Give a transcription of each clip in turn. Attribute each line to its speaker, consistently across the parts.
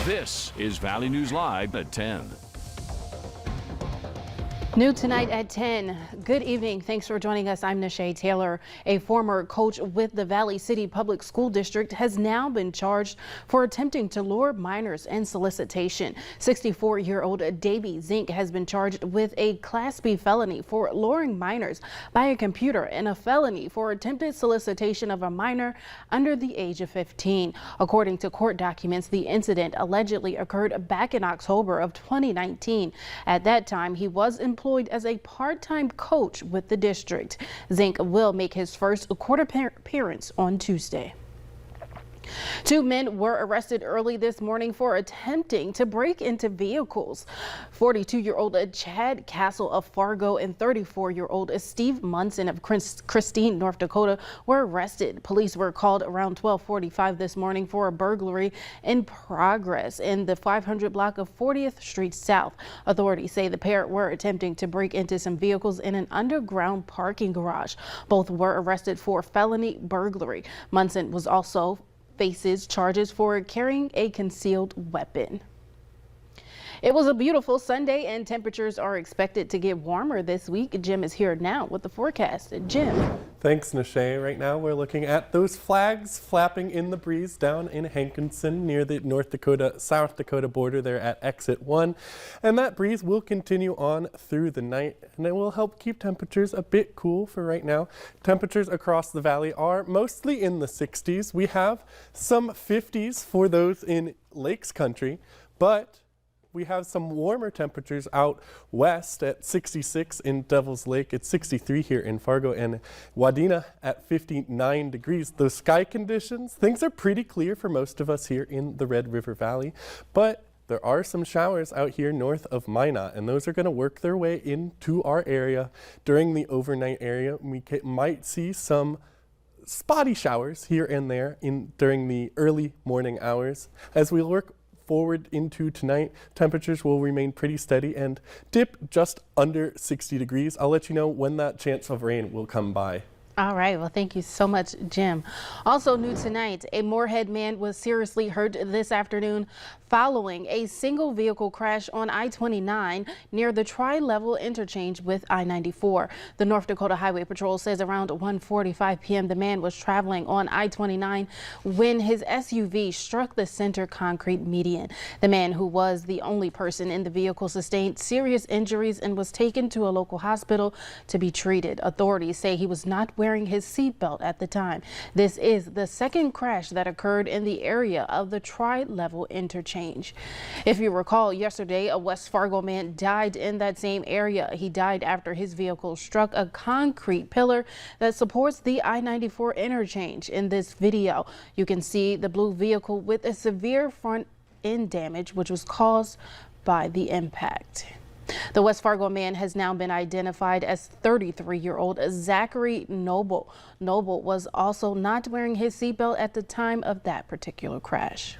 Speaker 1: This is Valley News Live at 10.
Speaker 2: New tonight at 10. Good evening. Thanks for joining us. I'm Nashay Taylor. A former coach with the Valley City Public School District has now been charged for attempting to lure minors and solicitation. 64-year-old Davy Zink has been charged with a Class B felony for luring minors by a computer and a felony for attempted solicitation of a minor under the age of 15. According to court documents, the incident allegedly occurred back in October of 2019. At that time, he was employed as a part-time coach with the district. Zink will make his first court appearance on Tuesday. Two men were arrested early this morning for attempting to break into vehicles. 42-year-old Chad Castle of Fargo and 34-year-old Steve Munson of Christine, North Dakota were arrested. Police were called around 12:45 this morning for a burglary in progress in the 500 block of 40th Street South. Authorities say the pair were attempting to break into some vehicles in an underground parking garage. Both were arrested for felony burglary. Munson was also faces charges for carrying a concealed weapon. It was a beautiful Sunday and temperatures are expected to get warmer this week. Jim is here now with the forecast. Jim.
Speaker 3: Thanks, Nashay. Right now we're looking at those flags flapping in the breeze down in Hankinson near the North Dakota-South Dakota border there at exit 1. And that breeze will continue on through the night and it will help keep temperatures a bit cool for right now. Temperatures across the valley are mostly in the 60s. We have some 50s for those in Lakes Country, but we have some warmer temperatures out west at 66 in Devil's Lake. It's 63 here in Fargo and Wadena at 59 degrees. Those sky conditions, things are pretty clear for most of us here in the Red River Valley, but there are some showers out here north of Minot, and those are going to work their way into our area during the overnight area. We might see some spotty showers here and there during the early morning hours. As we work forward into tonight, temperatures will remain pretty steady and dip just under 60 degrees. I'll let you know when that chance of rain will come by.
Speaker 2: All right. Well, thank you so much, Jim. Also new tonight, a Moorhead man was seriously hurt this afternoon following a single vehicle crash on I-29 near the tri-level interchange with I-94. The North Dakota Highway Patrol says around 1:45 p.m. the man was traveling on I-29 when his SUV struck the center concrete median. The man, who was the only person in the vehicle, sustained serious injuries and was taken to a local hospital to be treated. Authorities say he was not wearing his seatbelt at the time. This is the second crash that occurred in the area of the tri-level interchange. If you recall, yesterday a West Fargo man died in that same area. He died after his vehicle struck a concrete pillar that supports the I-94 interchange. In this video, you can see the blue vehicle with a severe front end damage, which was caused by the impact. The West Fargo man has now been identified as 33-year-old Zachary Noble. Noble was also not wearing his seatbelt at the time of that particular crash.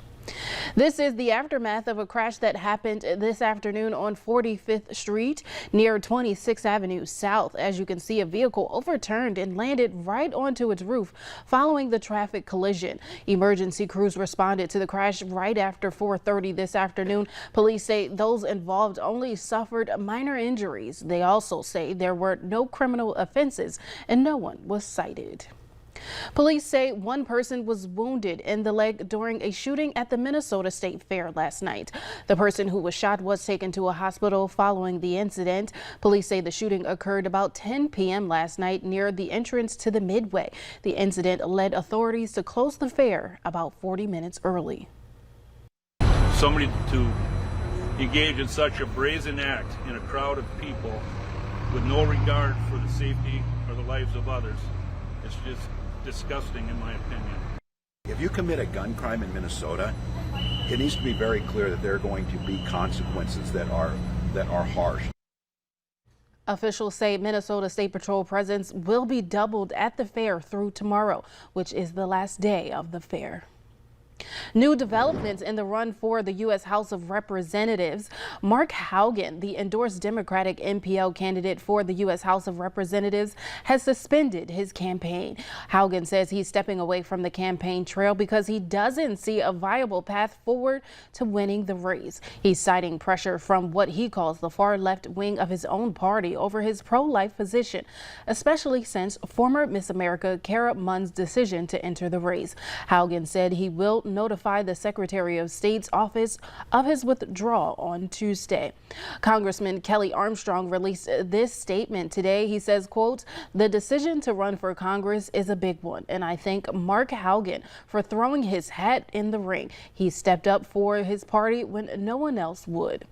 Speaker 2: This is the aftermath of a crash that happened this afternoon on 45th Street near 26th Avenue South. As you can see, a vehicle overturned and landed right onto its roof following the traffic collision. Emergency crews responded to the crash right after 4:30 this afternoon. Police say those involved only suffered minor injuries. They also say there were no criminal offenses and no one was cited. Police say one person was wounded in the leg during a shooting at the Minnesota State Fair last night. The person who was shot was taken to a hospital following the incident. Police say the shooting occurred about 10 p.m. last night near the entrance to the Midway. The incident led authorities to close the fair about 40 minutes early.
Speaker 4: Somebody to engage in such a brazen act in a crowd of people with no regard for the safety or the lives of others, it's just disgusting in my opinion.
Speaker 5: If you commit a gun crime in Minnesota, it needs to be very clear that there are going to be consequences that are harsh.
Speaker 2: Officials say Minnesota State Patrol presence will be doubled at the fair through tomorrow, which is the last day of the fair. New developments in the run for the U.S. House of Representatives. Mark Haugen, the endorsed Democratic NPL candidate for the U.S. House of Representatives, has suspended his campaign. Haugen says he's stepping away from the campaign trail because he doesn't see a viable path forward to winning the race. He's citing pressure from what he calls the far left wing of his own party over his pro-life position, especially since former Miss America Kara Munn's decision to enter the race. Haugen said he will notify the Secretary of State's office of his withdrawal on Tuesday. Congressman Kelly Armstrong released this statement today. He says, quote, "The decision to run for Congress is a big one, and I thank Mark Haugen for throwing his hat in the ring. He stepped up for his party when no one else would."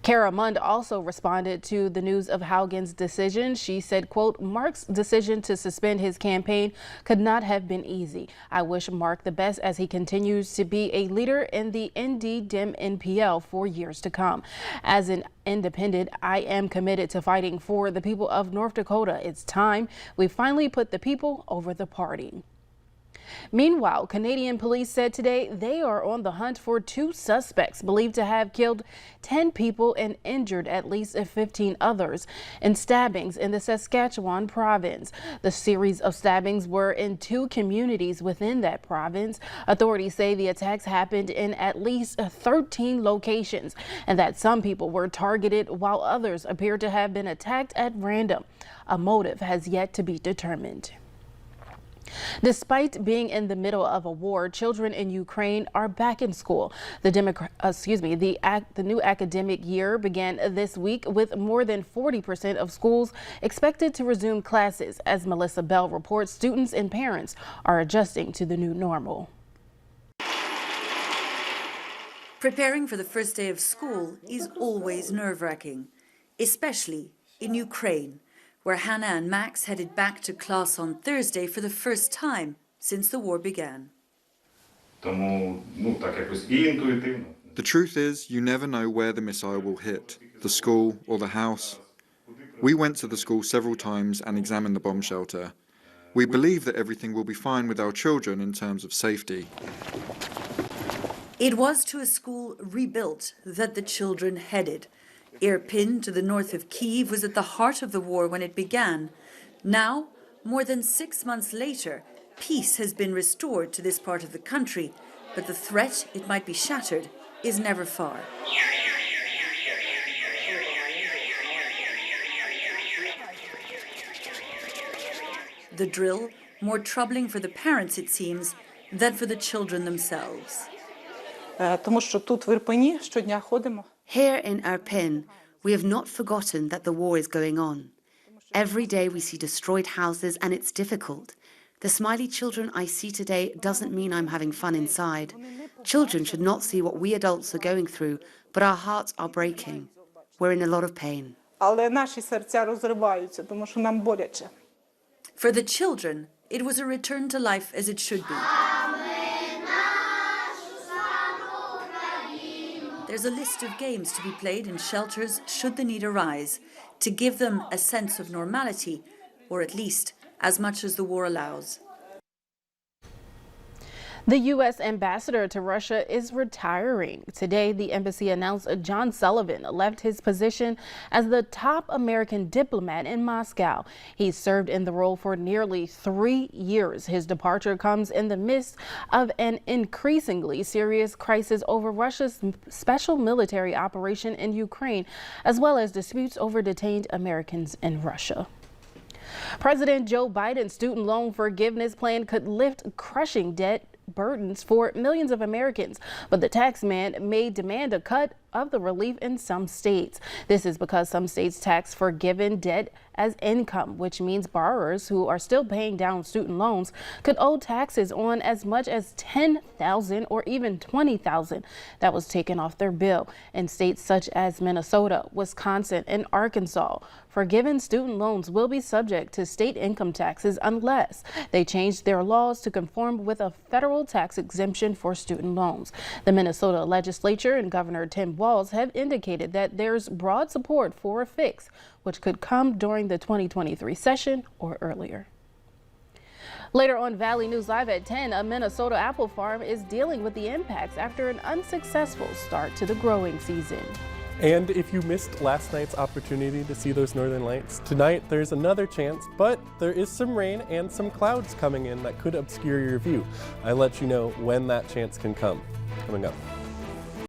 Speaker 2: Kara Munn also responded to the news of Haugen's decision. She said, quote, "Mark's decision to suspend his campaign could not have been easy. I wish Mark the best as he continues to be a leader in the ND-Dem NPL for years to come. As an independent, I am committed to fighting for the people of North Dakota. It's time we finally put the people over the party." Meanwhile, Canadian police said today they are on the hunt for 2 suspects believed to have killed 10 people and injured at least 15 others in stabbings in the Saskatchewan province. The series of stabbings were in 2 communities within that province. Authorities say the attacks happened in at least 13 locations and that some people were targeted while others appear to have been attacked at random. A motive has yet to be determined. Despite being in the middle of a war, children in Ukraine are back in school. The new academic year began this week with more than 40% of schools expected to resume classes. As Melissa Bell reports, students and parents are adjusting to the new normal.
Speaker 6: Preparing for the first day of school is always nerve-wracking, especially in Ukraine, where Hannah and Max headed back to class on Thursday for the first time since the war began.
Speaker 7: The truth is, you never know where the missile will hit, the school or the house. We went to the school several times and examined the bomb shelter. We believe that everything will be fine with our children in terms of safety.
Speaker 6: It was to a school rebuilt that the children headed. Irpin, to the north of Kyiv, was at the heart of the war when it began. Now, more than 6 months later, peace has been restored to this part of the country, but the threat it might be shattered is never far. The drill, more troubling for the parents, it seems, than for the children themselves.
Speaker 8: Тому що тут в Ірпені щодня ходимо.
Speaker 9: Here in Irpin, we have not forgotten that the war is going on. Every day we see destroyed houses and it's difficult. The smiley children I see today doesn't mean I'm having fun inside. Children should not see what we adults are going through, but our hearts are breaking. We're in a lot of pain.
Speaker 8: Але наші серця розриваються, тому що нам боляче.
Speaker 6: For the children, it was a return to life as it should be. There's a list of games to be played in shelters should the need arise, to give them a sense of normality, or at least as much as the war allows.
Speaker 2: The U.S. ambassador to Russia is retiring. Today, the embassy announced John Sullivan left his position as the top American diplomat in Moscow. He served in the role for nearly 3 years. His departure comes in the midst of an increasingly serious crisis over Russia's special military operation in Ukraine, as well as disputes over detained Americans in Russia. President Joe Biden's student loan forgiveness plan could lift crushing debt burdens for millions of Americans, but the tax man may demand a cut of the relief in some states. This is because some states tax forgiven debt as income, which means borrowers who are still paying down student loans could owe taxes on as much as $10,000 or even $20,000 that was taken off their bill. In states such as Minnesota, Wisconsin, and Arkansas, forgiven student loans will be subject to state income taxes unless they change their laws to conform with a federal tax exemption for student loans. The Minnesota legislature and Governor Tim Walz have indicated that there's broad support for a fix, which could come during the 2023 session or earlier. Later on Valley News Live at 10, a Minnesota apple farm is dealing with the impacts after an unsuccessful start to the growing season.
Speaker 3: And if you missed last night's opportunity to see those northern lights, tonight there's another chance, but there is some rain and some clouds coming in that could obscure your view. I'll let you know when that chance can come. Coming up.